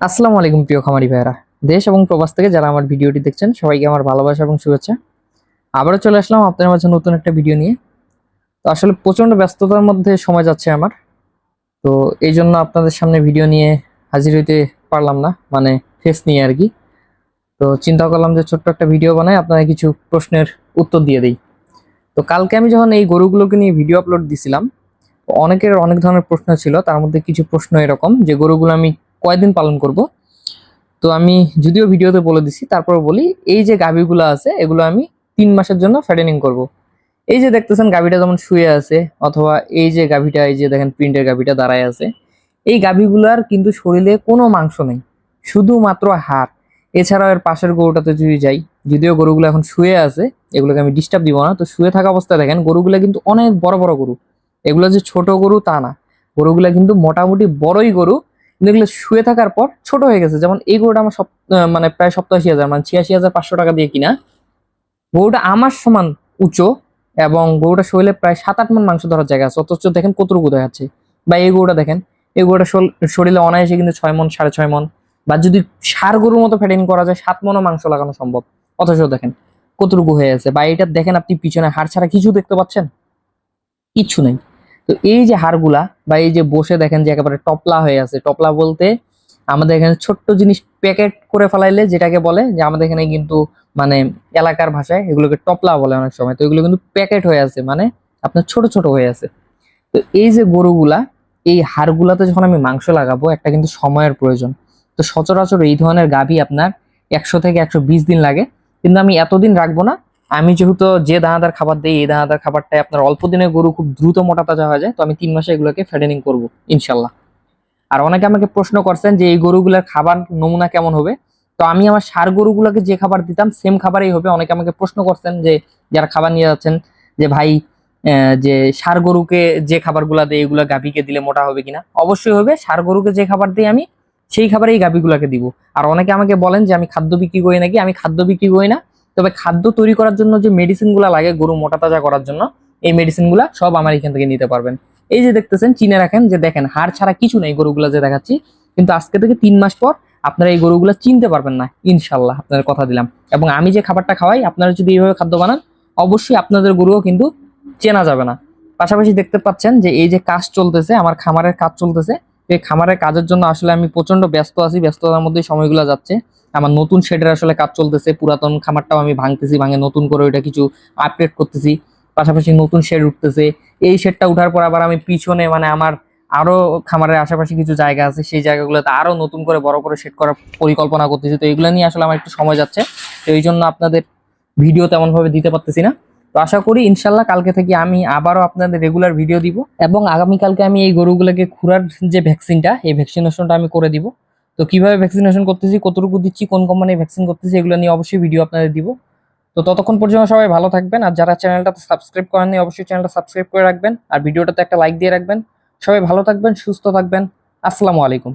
আসসালামু আলাইকুম প্রিয় খামারি ভাইয়েরা। দেশ এবং প্রবাস থেকে যারা আমার ভিডিওটি দেখছেন সবাইকে আমার ভালোবাসা এবং শুভেচ্ছা। আবারও চলে আসলাম আপনাদের মাঝে নতুন একটা ভিডিও নিয়ে। তো আসলে প্রচন্ড ব্যস্ততার মধ্যে সময় যাচ্ছে আমার, তো এই জন্য আপনাদের সামনে ভিডিও নিয়ে হাজির হইতে পারলাম না, মানে ফেস নিয়ে আর কি। তো চিন্তা করলাম যে ছোট্ট একটা ভিডিও বানাই, আপনাদের কিছু প্রশ্নের উত্তর দিয়ে দিই। তো কালকে আমি যখন এই গরুগুলোকে নিয়ে ভিডিও আপলোড দিছিলাম, অনেকের অনেক ধরনের প্রশ্ন ছিল। তার মধ্যে কিছু প্রশ্ন এরকম যে গরুগুলো আমি কয়দিন পালন করব। তো আমি যদিও ভিডিওতে বলে দিছি, তারপর বলি এই যে গাভীগুলো আছে এগুলো আমি 3 মাসের জন্য ফ্যাটেনিং করব। এই যে দেখতেছেন গাভীটা যেমন শুয়ে আছে, অথবা এই যে গাভীটা, এই যে দেখেন প্রিন্টের গাভীটা দাঁড়ায় আছে, এই গাভীগুলার কিন্তু শরীরে কোনো মাংস নেই, শুধুমাত্র হাড়। এছাড়াও এর পাশের গরুটাতে যদি যাই, যদিও গরুগুলো এখন শুয়ে আছে, এগুলোকে আমি ডিস্টার্ব দিব না। তো শুয়ে থাকা অবস্থায় দেখেন গরুগুলো কিন্তু অনেক বড় বড় গরু, এগুলো যে ছোট গরু তা না, গরুগুলা কিন্তু মোটামুটি বড়ই গরু। কিন্তু এগুলো শুয়ে থাকার পর ছোট হয়ে গেছে। যেমন এই গরুটা আমার মানে প্রায় 87,000, মানে 86,500 টাকা দিয়ে কিনা। গরুটা আমার সমান উঁচু, এবং গরুটা শরীরে প্রায় 7-8 মণ মাংস ধরার জায়গা আছে, অথচ দেখেন কতটুকু দেখাচ্ছে। বা এই গরুটা দেখেন, এই গরুটা শরীরে অনায়াসে কিন্তু 6 মণ, 6.5 মণ, বা যদি ষাঁড় গরুর মতো ফ্যাটেনিং করা যায় 7 মণও মাংস লাগানো সম্ভব। অথচ দেখেন কতটুকু হয়ে আছে। বা এটা দেখেন, আপনি পিছনে হাড় ছাড়া কিছু দেখতে পাচ্ছেন? কিচ্ছু নেই। তো এই যে হাড়গুলা, বা এই যে বসে দেখেন যে একেবারে টপলা হয়ে আছে। টপলা বলতে আমাদের এখানে ছোট্ট জিনিস প্যাকেট করে ফেলাইলে যেটাকে বলে, যে আমাদের এখানে কিন্তু মানে এলাকার ভাষায় এগুলোকে টপলা বলে অনেক সময়। তো এগুলো কিন্তু প্যাকেট হয়ে আছে, মানে আপনার ছোট ছোট হয়ে আছে। তো এই যে গরুগুলা, এই হাড়গুলাতে যখন আমি মাংস লাগাবো, একটা কিন্তু সময়ের প্রয়োজন। তো সচরাচর এই ধরনের গাভী আপনার 100 থেকে 120 দিন লাগে। কিন্তু আমি এতদিন রাখবো না। আমি যেহেতু যে দানাদার খাবার দিই, এই দানাদার খাবারটাই আপনার অল্প দিনে গরু খুব দ্রুত মোটা তাজা হয়ে যায়। তো আমি 3 মাসে এগুলোকে ফ্যাটেনিং করবো ইনশাল্লাহ। আর অনেকে আমাকে প্রশ্ন করছেন যে এই গরুগুলোর খাবার নমুনা কেমন হবে। তো আমি আমার ষাঁড় গরুগুলোকে যে খাবার দিতাম সেম খাবারই হবে। অনেকে আমাকে প্রশ্ন করছেন যে যারা খাবার নিয়ে যাচ্ছেন, যে ভাই যে ষাঁড় গরুকে যে খাবারগুলা দেয় এগুলা গাভীকে দিলে মোটা হবে কিনা। অবশ্যই হবে। ষাঁড় গরুকে যে খাবার দিই আমি সেই খাবারই গাভীগুলাকে দিব। আর অনেকে আমাকে বলেন যে আমি খাদ্য বিক্রি করি নাকি। আমি খাদ্য বিক্রি করি না, তবে খাদ্য তৈরি করার জন্য যে মেডিসিন গুলা লাগে গরু মোটা তাজা করার জন্য, এই মেডিসিন গুলা সব আমার এখান থেকে নিতে পারবেন। এই যে দেখতেছেন, চিনে রাখেন যে দেখেন হাড় ছাড়া কিছু নেই গরুগুলা যে দেখাচ্ছি। কিন্তু আজকে থেকে 3 মাস পর আপনারা এই গরুগুলা চিনতে পারবেন না ইনশাল্লাহ, আপনাদের কথা দিলাম। এবং আমি যে খাবারটা খাওয়াই, আপনারা যদি এইভাবে খাদ্য বানান, অবশ্যই আপনাদের গরুও কিন্তু চেনা যাবে না। পাশাপাশি দেখতে পাচ্ছেন যে এই যে কাজ চলতেছে, আমার খামারের কাজ চলতেছে। এই খামারের কাজের জন্য আসলে আমি প্রচন্ড ব্যস্ত আছি, ব্যস্ততার মধ্যে সময়গুলো যাচ্ছে। আমার নতুন শেডের আসলে কাজ চলতেছে, পুরাতন খামারটাও আমি ভাঙতেছি, ভাঙে নতুন করে ওইটা কিছু আপডেট করতেছি। পাশাপাশি নতুন শেড উঠতেছে। এই শেডটা উঠার পর আবার আমি পিছনে, মানে আমার আরো খামারের আশেপাশে কিছু জায়গা আছে, সেই জায়গাগুলোতে আরো নতুন করে বড় করে সেট করার পরিকল্পনা করতেছি। তো এগুলো নিয়ে আসলে আমার একটু সময় যাচ্ছে। তো এই জন্য আপনাদের ভিডিও তেমন ভাবে দিতে পারতেছি না। তো আশা করি ইনশাল্লাহ কালকে থেকে আমি আবারও আপনাদের রেগুলার ভিডিও দিব, এবং আগামীকালকে আমি এই গরুগুলোকে খুরার যে ভ্যাকসিনটা, এই ভ্যাকসিনেশনটা আমি করে দিব। তো কিভাবে ভ্যাকসিনেশন করতেছি, কতটুকু দিচ্ছি, কোন কোম্পানির ভ্যাকসিন করতেছি, এগুলো নিয়ে অবশ্যই ভিডিও আপনাদের দিব। তো ততক্ষণ পর্যন্ত সবাই ভালো থাকবেন। আর যারা চ্যানেলটাতে সাবস্ক্রাইব করেননি, অবশ্যই চ্যানেলটা সাবস্ক্রাইব করে রাখবেন, আর ভিডিওটাতে একটা লাইক দিয়ে রাখবেন। সবাই ভালো থাকবেন, সুস্থ থাকবেন। আসসালামু আলাইকুম।